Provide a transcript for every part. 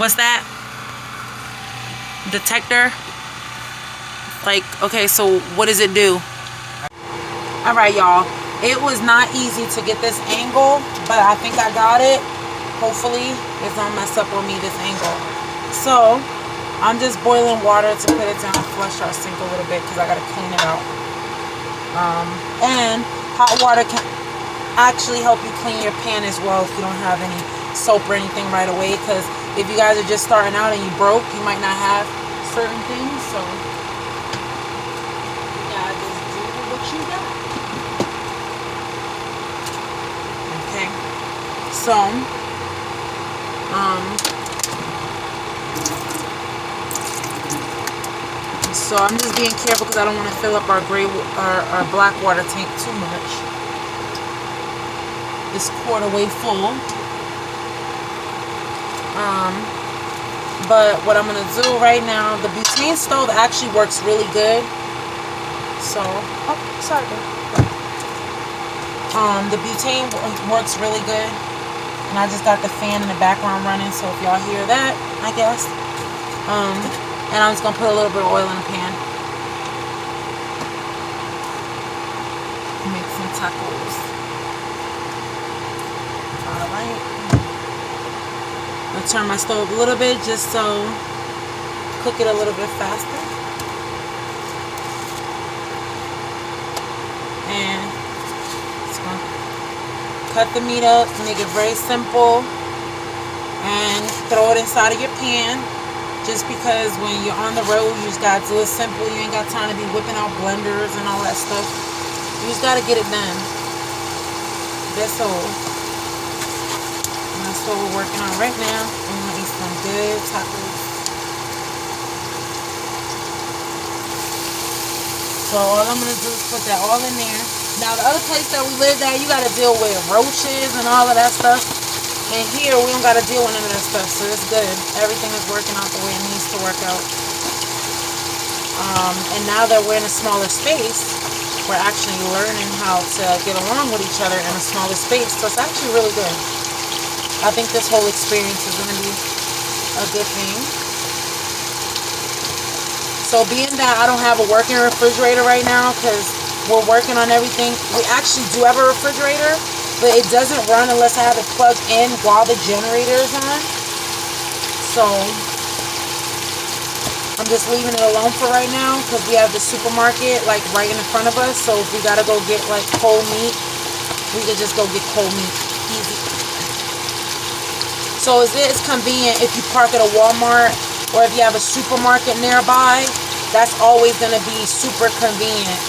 what's that? Detector? Like, okay, so what does it do? All right, y'all. It was not easy to get this angle, but I think I got it. Hopefully, it's not mess up on me, this angle. So, I'm just boiling water to put it down and flush our sink a little bit because I got to clean it out. And hot water can actually help you clean your pan as well if you don't have any soap or anything right away, because if you guys are just starting out and you broke, you might not have certain things, so you gotta just do what you got. Okay, so I'm just being careful because I don't want to fill up our black water tank too much. This quart way full. But what I'm gonna do right now, the butane stove actually works really good. So, oh, sorry. The butane works really good, and I just got the fan in the background running. So if y'all hear that, I guess. And I'm just gonna put a little bit of oil in the pan. Make some tacos. All right. I'll turn my stove a little bit just so cook it a little bit faster. And it's gonna cut the meat up, make it very simple, and throw it inside of your pan. Just because when you're on the road, you just gotta do it simple. You ain't got time to be whipping out blenders and all that stuff. You just gotta get it done. That's all. That's what we're working on right now. I'm gonna eat some good tacos. So all I'm gonna do is put that all in there. Now the other place that we lived at, you gotta deal with roaches and all of that stuff. And here we don't gotta deal with none of that stuff, so it's good. Everything is working out the way it needs to work out. And now that we're in a smaller space, we're actually learning how to get along with each other in a smaller space. So it's actually really good. I think this whole experience is going to be a good thing. So being that I don't have a working refrigerator right now because we're working on everything, we actually do have a refrigerator, but it doesn't run unless I have it plugged in while the generator is on. So I'm just leaving it alone for right now because we have the supermarket like right in front of us. So if we got to go get like cold meat, we could just go get cold meat. Easy. So it is convenient if you park at a Walmart or if you have a supermarket nearby. That's always going to be super convenient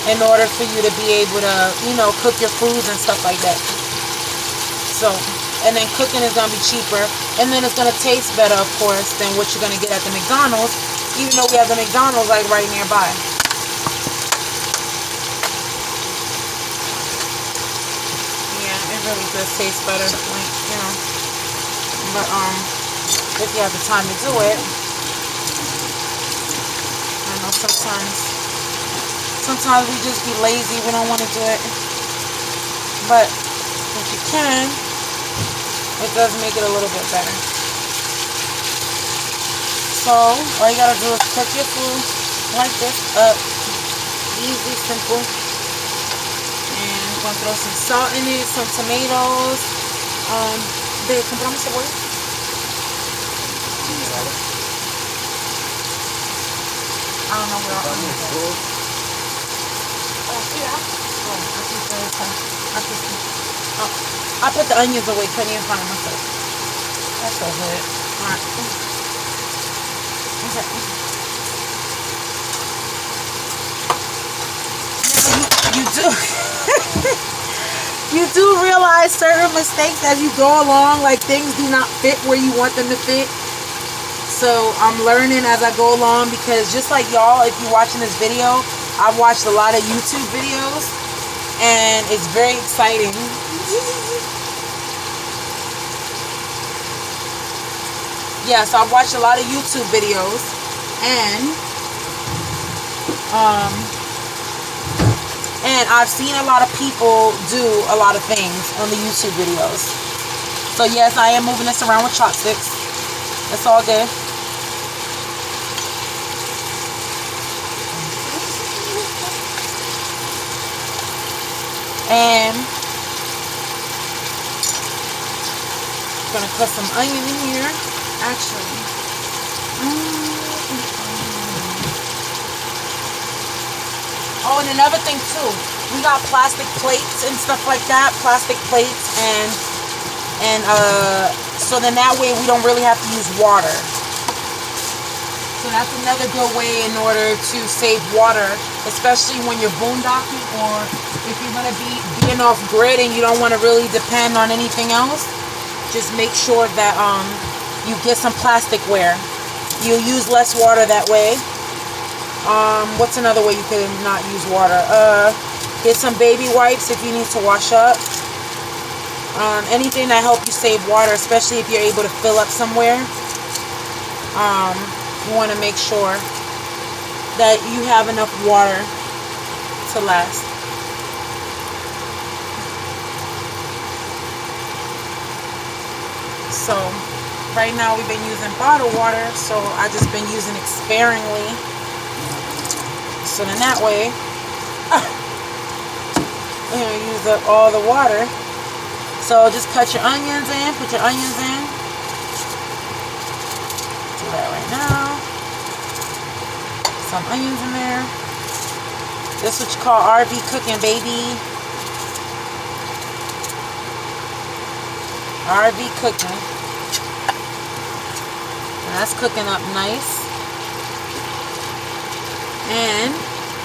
in order for you to be able to, you know, cook your foods and stuff like that. So, and then cooking is going to be cheaper. And then it's going to taste better, of course, than what you're going to get at the McDonald's, even though we have the McDonald's like right nearby. Yeah, it really does taste better, like, you know. But if you have the time to do it, I know sometimes we just be lazy, we don't want to do it. But if you can, it does make it a little bit better. So all you gotta do is cook your food like this up, easy, simple. And I'm gonna throw some salt in it, some tomatoes. ¿De compramos cebolla? I don't know where our onions are. Oh, yeah. Oh, I put the onions away, couldn't even find them myself. That's so good. Alright. Okay. You do you do realize certain mistakes as you go along, like things do not fit where you want them to fit. So I'm learning as I go along, because just like y'all, if you're watching this video, I've watched a lot of YouTube videos and it's very exciting. Yeah, so I've watched a lot of YouTube videos and I've seen a lot of people do a lot of things on the YouTube videos. So yes, I am moving this around with chopsticks. It's all good. And I'm gonna cut some onion in here. Actually, oh, and another thing too, we got plastic plates and stuff like that. Plastic plates and so then that way we don't really have to use water. So that's another good way in order to save water, especially when you're boondocking or if you're going to be being off grid and you don't want to really depend on anything else. Just make sure that you get some plasticware. You'll use less water that way. What's another way you can not use water? Get some baby wipes if you need to wash up. Anything that helps you save water, especially if you're able to fill up somewhere. You want to make sure that you have enough water to last. So right now we've been using bottled water, so I just been using it sparingly. So then that way we're gonna use up all the water. So just cut your onions in, put your onions in. Do that right now. Some onions in there. This is what you call RV cooking, baby. RV cooking. And that's cooking up nice. And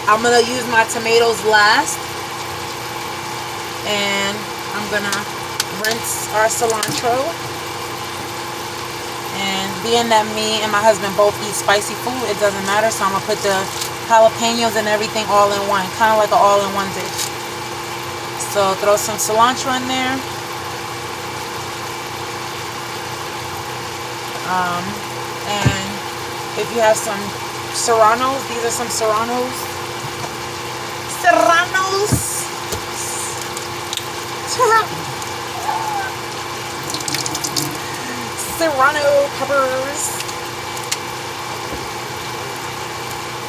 I'm gonna use my tomatoes last. And I'm gonna rinse our cilantro. And being that me and my husband both eat spicy food, it doesn't matter. So I'm going to put the jalapenos and everything all in one. Kind of like an all-in-one dish. So throw some cilantro in there. And if you have some serranos, these are some serranos. Serrano peppers.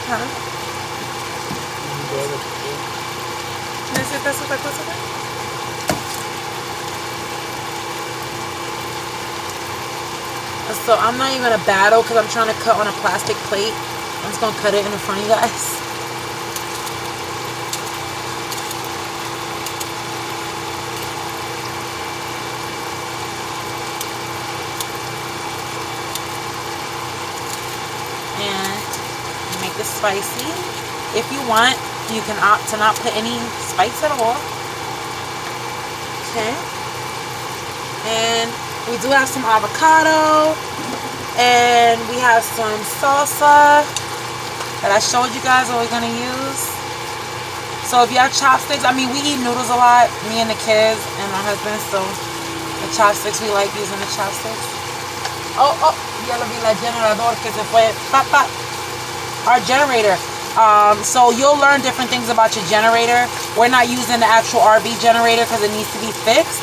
Huh? ¿Necesitas otra cosa? So I'm not even gonna battle because I'm trying to cut on a plastic plate. I'm just gonna cut it in front of you guys. Spicy. If you want, you can opt to not put any spice at all. Okay. And we do have some avocado, and we have some salsa that I showed you guys what we're gonna use. So if you have chopsticks, I mean, we eat noodles a lot, me and the kids and my husband, so the chopsticks, we like using the chopsticks. Oh, ya lo vi la generador que se fue. Papa. Our generator. So you'll learn different things about your generator. We're not using the actual RV generator because it needs to be fixed,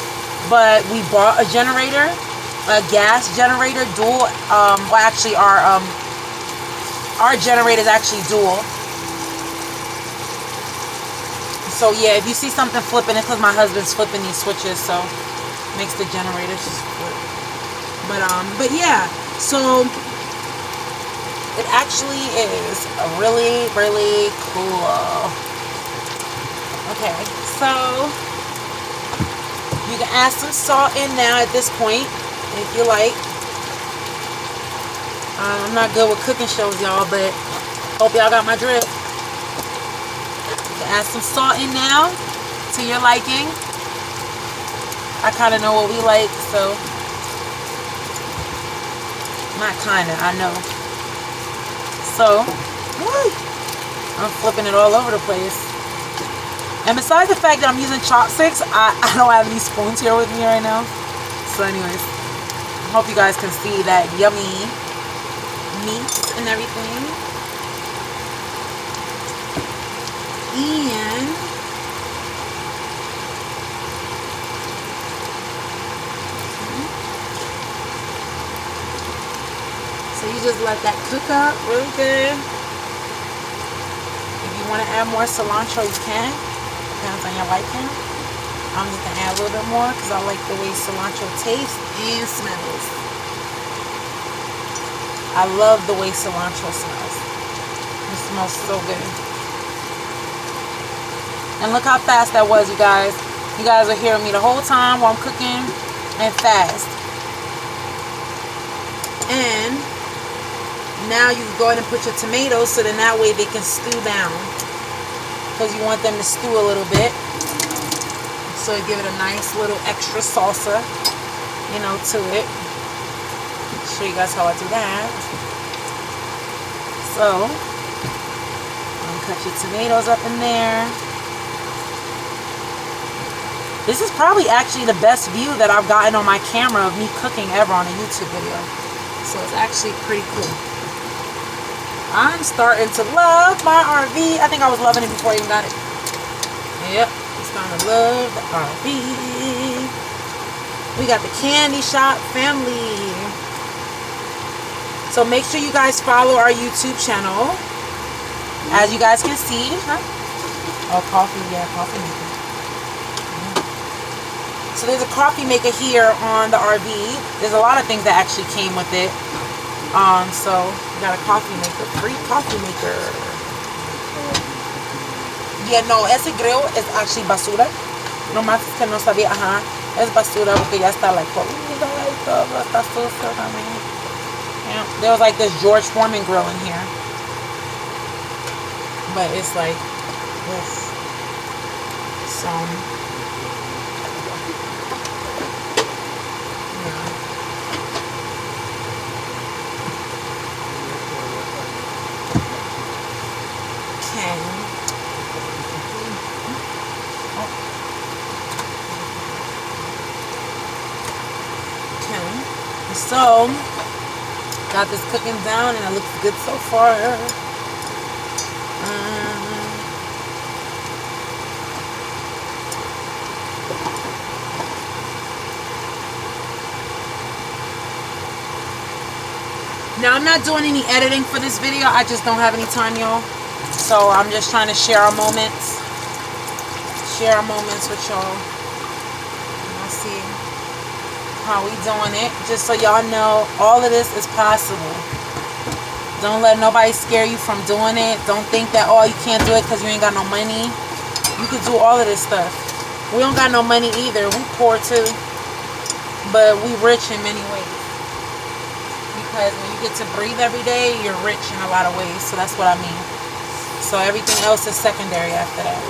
but we bought a generator, a gas generator, dual. Well, actually, our generator is actually dual. So yeah, if you see something flipping, it's because my husband's flipping these switches, so it makes the generators flip. But yeah, so. It actually is really, really cool. Okay, so you can add some salt in now at this point, if you like. I'm not good with cooking shows, y'all, but hope y'all got my drift. You can add some salt in now to your liking. I kind of know what we like, so. Not kind of, I know. So, I'm flipping it all over the place. And besides the fact that I'm using chopsticks, I don't have any spoons here with me right now. So anyways, I hope you guys can see that yummy meat and everything. And So you just let that cook up really good. If you want to add more cilantro, you can. Depends on your liking. I'm just going to add a little bit more because I like the way cilantro tastes and smells. I love the way cilantro smells. It smells so good. And look how fast that was, you guys. You guys are hearing me the whole time while I'm cooking and fast. And now you go ahead and put your tomatoes so then that way they can stew down. Because you want them to stew a little bit. So give it a nice little extra salsa, you know, to it. Show you guys how I do that. So, cut your tomatoes up in there. This is probably actually the best view that I've gotten on my camera of me cooking ever on a YouTube video. So it's actually pretty cool. I'm starting to love my RV. I think I was loving it before I even got it. Yep, I'm starting to love the RV. We got the Candy Shop family. So make sure you guys follow our YouTube channel. As you guys can see. Oh, coffee. Yeah, coffee maker. So there's a coffee maker here on the RV. There's a lot of things that actually came with it. So we got a coffee maker, free coffee maker. Yeah, no, ese grill is actually basura. No más que no sabía, ajá, es basura porque ya está like polida y todo, está sucio también. Yeah, there was like this George Foreman grill in here, but it's like this. Some. So, got this cooking down and it looks good so far. Now, I'm not doing any editing for this video. I just don't have any time, y'all. So, I'm just trying to share our moments. Share our moments with y'all. Let's see how we doing it, just so y'all know all of this is possible. Don't let nobody scare you from doing it. Don't think that, oh, you can't do it because you ain't got no money. You can do all of this stuff. We don't got no money either. We poor too, but we rich in many ways, because when you get to breathe every day, you're rich in a lot of ways. So that's what I mean. So everything else is secondary after that.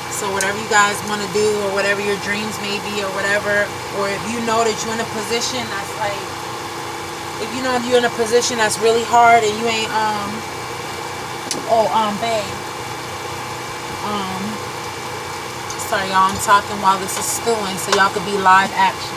So whatever you guys want to do, or whatever your dreams may be, or whatever, or if you know that you're in a position that's like, if you know you're in a position that's really hard and you ain't, babe. Sorry y'all, I'm talking while this is stewing so y'all could be live action.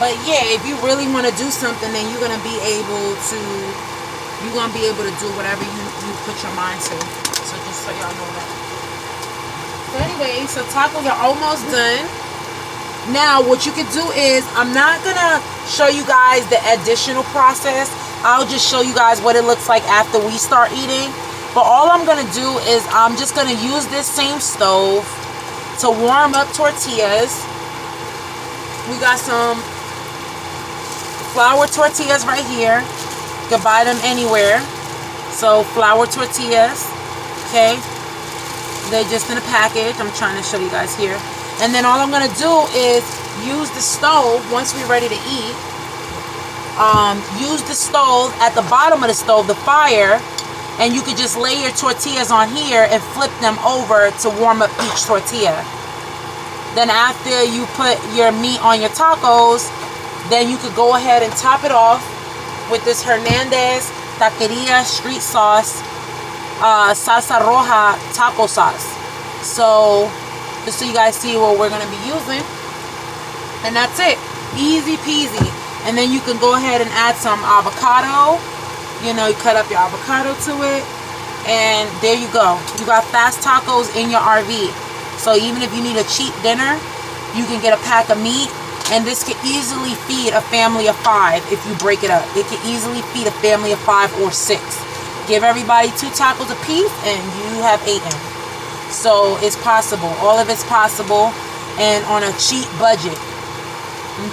But yeah, if you really want to do something, then you're gonna be able to do whatever you put your mind to. So just so y'all know that. So anyway, so tacos are almost done. Now what you could do is, I'm not gonna show you guys the additional process. I'll just show you guys what it looks like after we start eating. But all I'm gonna do is I'm just gonna use this same stove to warm up tortillas. We got some flour tortillas right here. You can buy them anywhere. So flour tortillas, okay? They're just in a package. I'm trying to show you guys here. And then all I'm gonna do is use the stove once we're ready to eat. Use the stove at the bottom of the stove, the fire, and you could just lay your tortillas on here and flip them over to warm up each tortilla. Then after you put your meat on your tacos, then you could go ahead and top it off with this Hernandez Taqueria Street Sauce, Salsa Roja Taco Sauce. So, just so you guys see what we're going to be using. And that's it. Easy peasy. And then you can go ahead and add some avocado. You know, you cut up your avocado to it. And there you go. You got fast tacos in your RV. So even if you need a cheap dinner, you can get a pack of meat. And this could easily feed a family of 5 if you break it up. It could easily feed a family of 5 or 6. Give everybody 2 tacos a piece and you have 8 in. So it's possible. All of it's possible and on a cheap budget.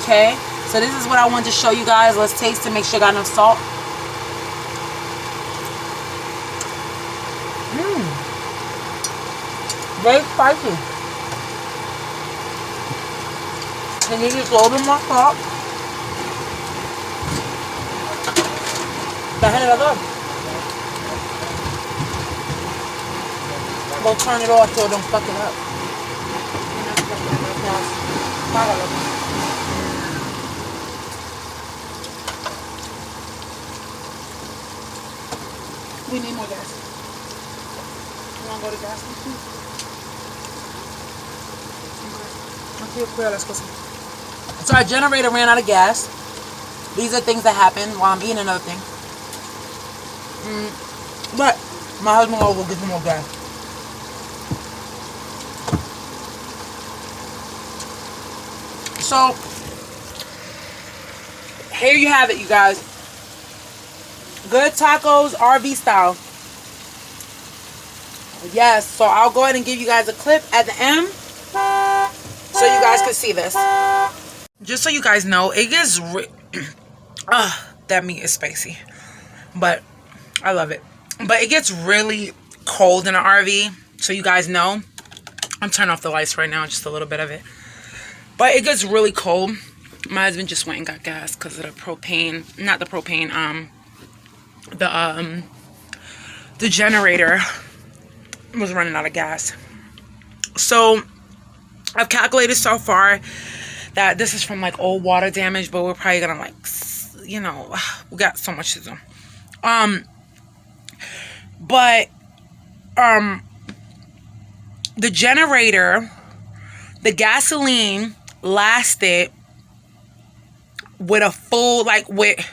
Okay? So this is what I wanted to show you guys. Let's taste it. Make sure you got enough salt. Very spicy. And you just a little bit more salt. Déjale la dos. Go turn it off so it don't fuck it up. We need more gas. You want to go to gas station? So our generator ran out of gas. These are things that happen while I'm eating another thing. But my husband will get some more gas. So here you have it, you guys. Good tacos, RV style. Yes, so I'll go ahead and give you guys a clip at the end so you guys can see this. Just so you guys know, it gets that meat is spicy, but I love it. But it gets really cold in an RV, so you guys know. I'm turning off the lights right now, just a little bit of it. But it gets really cold. My husband just went and got gas because of the propane, not the propane, the generator was running out of gas. So I've calculated so far that this is from like old water damage, but we're probably gonna like, you know, we got so much to do. The generator, the gasoline lasted with a full, like with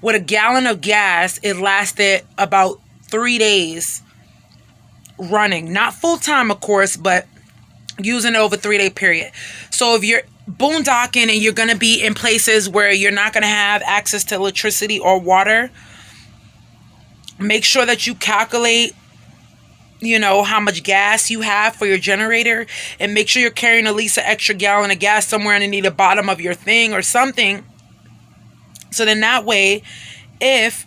a gallon of gas, it lasted about 3 days running. Not full time, of course, but using it over a 3-day period. So if you're boondocking and you're going to be in places where you're not going to have access to electricity or water, make sure that you calculate, you know, how much gas you have for your generator, and make sure you're carrying at least an extra gallon of gas somewhere underneath the bottom of your thing or something. So then that way, if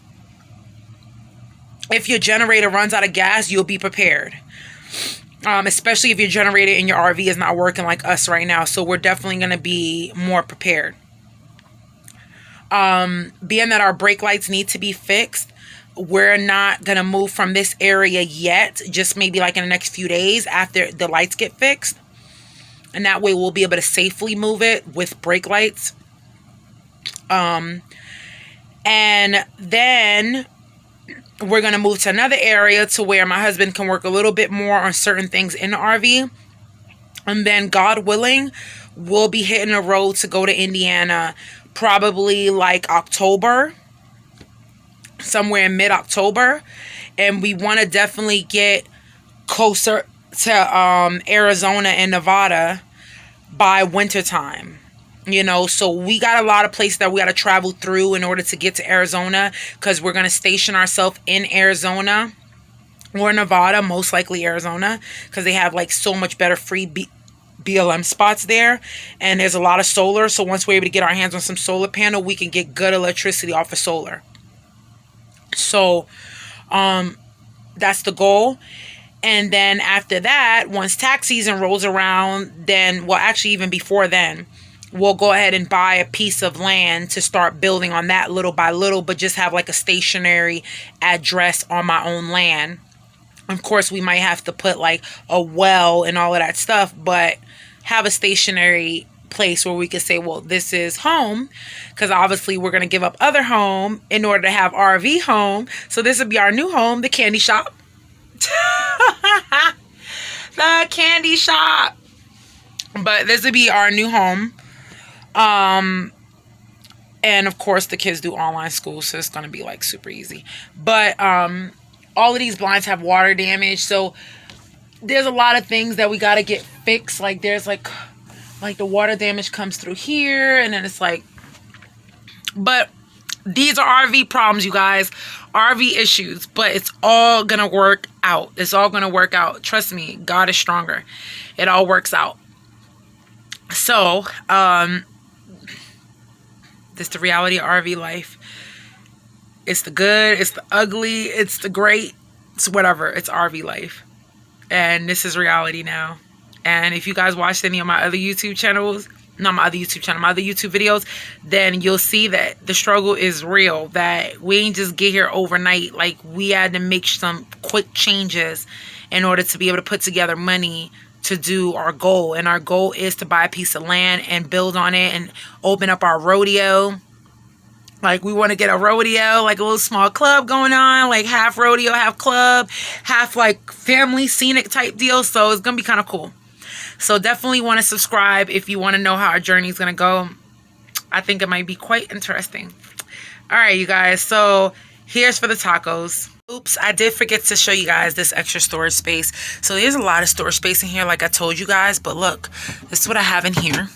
your generator runs out of gas, you'll be prepared. Especially if your generator in your RV is not working like us right now. So we're definitely going to be more prepared. Being that our brake lights need to be fixed, we're not going to move from this area yet. Just maybe like in the next few days after the lights get fixed. And that way we'll be able to safely move it with brake lights. And then we're going to move to another area to where my husband can work a little bit more on certain things in the RV. And then, God willing, we'll be hitting the road to go to Indiana probably like October. Somewhere in mid-October. And we want to definitely get closer to Arizona and Nevada by wintertime. You know, so we got a lot of places that we got to travel through in order to get to Arizona, because we're going to station ourselves in Arizona or Nevada, most likely Arizona, because they have like so much better free BLM spots there, and there's a lot of solar. So once we're able to get our hands on some solar panel, we can get good electricity off of solar. So that's the goal. And then after that, once tax season rolls around, then, well, actually even before then, we'll go ahead and buy a piece of land to start building on that little by little, but just have like a stationary address on my own land. Of course, we might have to put like a well and all of that stuff, but have a stationary place where we could say, well, this is home, because obviously we're going to give up other home in order to have RV home. So this would be our new home, the candy shop. The candy shop. But this would be our new home. And of course the kids do online school, so it's gonna be like super easy. But all of these blinds have water damage, so there's a lot of things that we gotta get fixed. Like there's like the water damage comes through here, and then it's like, but these are RV problems, you guys. RV issues, but it's all gonna work out. It's all gonna work out. Trust me, God is stronger. It all works out. So, this is the reality of RV life. It's the good, it's the ugly, it's the great, it's whatever. It's RV life. And this is reality now. And if you guys watched any of my other YouTube channels, not my other YouTube channel, my other YouTube videos, then you'll see that the struggle is real. That we ain't just get here overnight. Like, we had to make some quick changes in order to be able to put together money to do our goal. And our goal is to buy a piece of land and build on it and open up our rodeo. Like, we want to get a rodeo, like a little small club going on, like half rodeo, half club, half like family scenic type deal. So it's gonna be kind of cool. So definitely want to subscribe if you want to know how our journey is gonna go. I think it might be quite interesting. All right, you guys, so here's for the tacos. Oops, I did forget to show you guys this extra storage space. So there's a lot of storage space in here, like I told you guys, but look, this is what I have in here.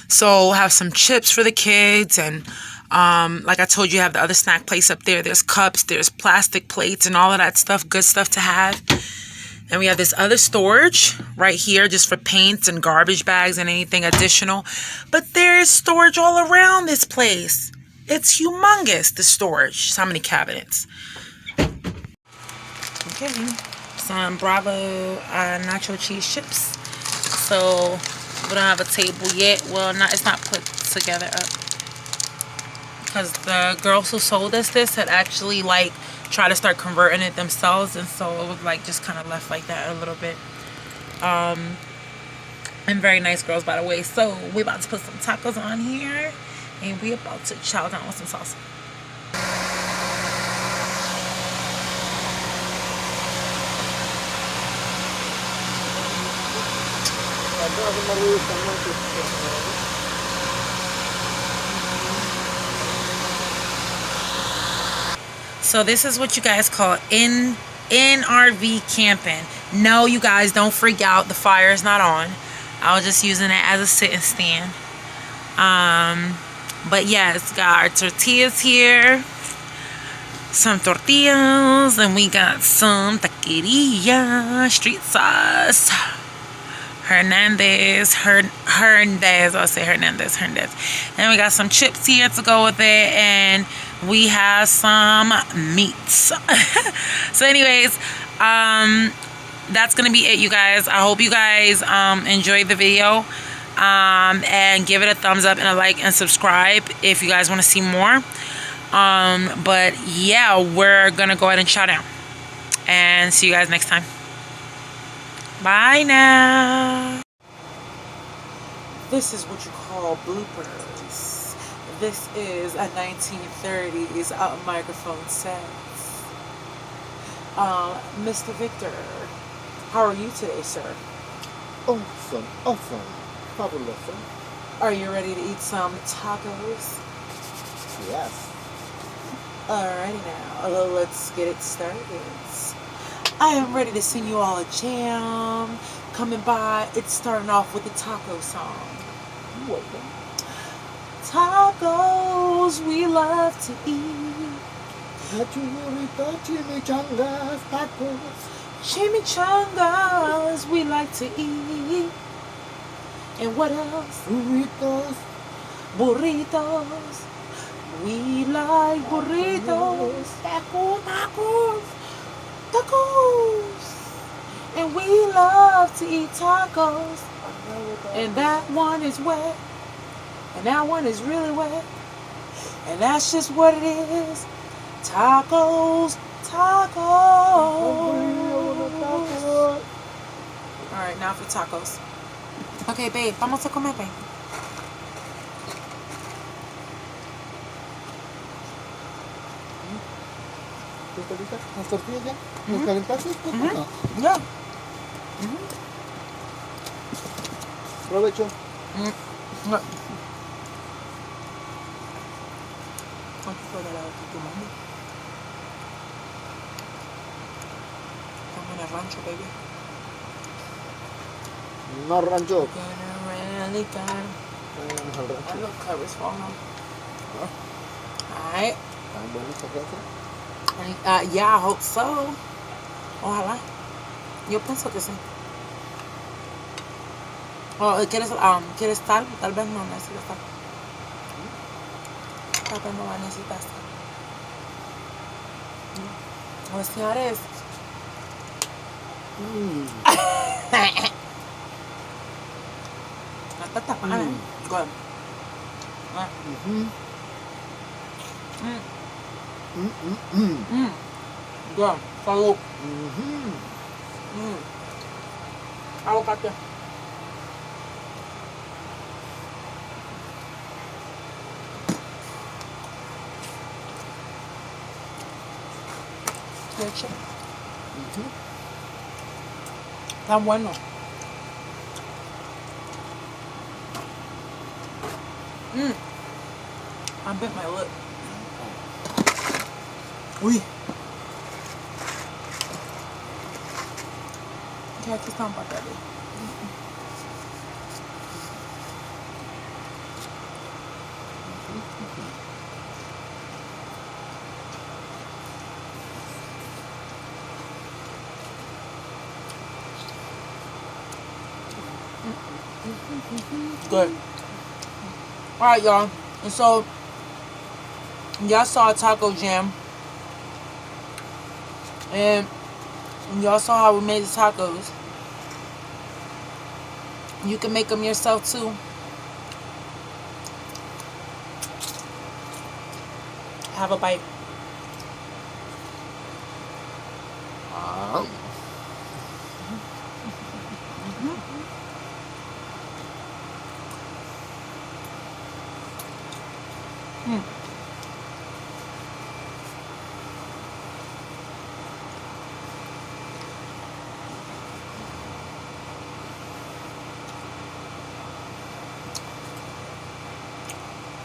So we'll have some chips for the kids, and like I told you, I have the other snack place up there. There's cups, there's plastic plates and all of that stuff, good stuff to have. And we have this other storage right here just for paints and garbage bags and anything additional. But there's storage all around this place. It's humongous, the storage. So many cabinets. Okay. Some Bravo nacho cheese chips. So we don't have a table yet. Well, it's not put together up. Because the girls who sold us this had actually like try to start converting it themselves, and so it was like just kind of left like that a little bit. And very nice girls, by the way. So we about to put some tacos on here, and we about to chow down with some sauce. So this is what you guys call in RV camping. No, you guys, don't freak out. The fire is not on. I was just using it as a sit-and stand. But yes, got our tortillas here. Some tortillas. And we got some taqueria, street sauce. Hernandez. I'll say Hernandez. And we got some chips here to go with it. And we have some meats. So anyways, that's gonna be it, you guys. I hope you guys enjoyed the video, and give it a thumbs up and a like and subscribe if you guys want to see more. But yeah, we're gonna go ahead and chow down, and see you guys next time. Bye now. This is what you call bloopers. This is a 1930s microphone set. Mr. Victor, how are you today, sir? Awesome. Fabulous. Are you ready to eat some tacos? Yes. Alrighty now, let's get it started. I am ready to sing you all a jam. Coming by, it's starting off with the taco song. You're welcome. Tacos we love to eat. Chimichangas, tacos. Chimichangas we like to eat. And what else? Burritos. We like burritos. Tacos. And we love to eat tacos. And that one is wet. And that one is really wet. And that's just what it is. Tacos. Alright, now for tacos. Okay, babe, vamos a comer, babe. ¿Las tortillas ya? ¿Los calentaste? No. Yeah. Provecho. No. ¿Cuánto fue de la de tu mami? Estamos en el rancho, baby. No rancho. Really good. Vamos al rancho. I look covers for them. Alright. ¿Están buenos esta casa? Yeah, I hope so. Ojalá. Yo pienso que sí. ¿Quieres tal? Tal vez no necesitas tal. Tal vez no va a necesitar tal. Let's see how it is. Está tapada, ¿eh? Good. Good. Salud. Aguacate. Leche. Está bueno. I bit my lip. Uy. Okay, aquí está un paquete. Good. Alright, y'all. And so, y'all saw Taco Jam. And y'all saw how we made the tacos. You can make them yourself too. Have a bite.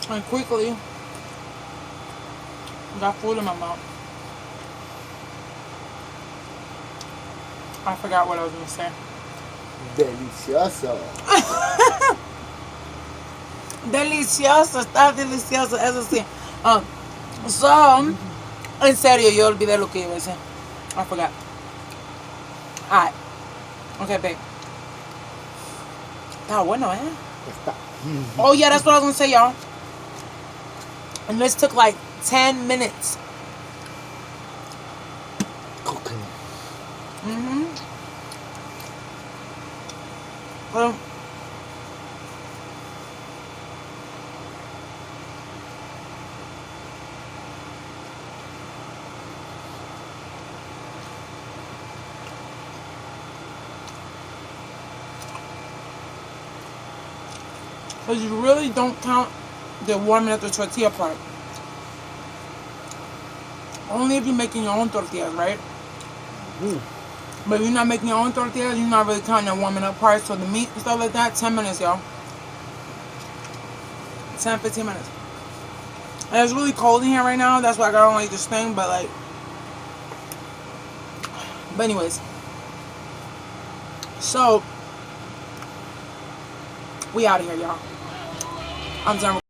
And quickly, got food in my mouth. I forgot what I was going to say. Delicioso. Delicioso, está delicioso, eso sí. So, en serio, yo olvidé lo que iba a decir. I forgot. Alright. Okay, babe. Está bueno, eh? Está. Oh, yeah, that's what I was going to say, y'all. And this took like 10 minutes. Cooking. Well, because you really don't count the warming up the tortilla part. Only if you're making your own tortillas, right? But if you're not making your own tortillas, you're not really counting the warming up part. So the meat and stuff like that, 10 minutes, y'all. 10, 15 minutes. And it's really cold in here right now. That's why I don't like this thing. But anyways. So, we out of here, y'all. I'm done.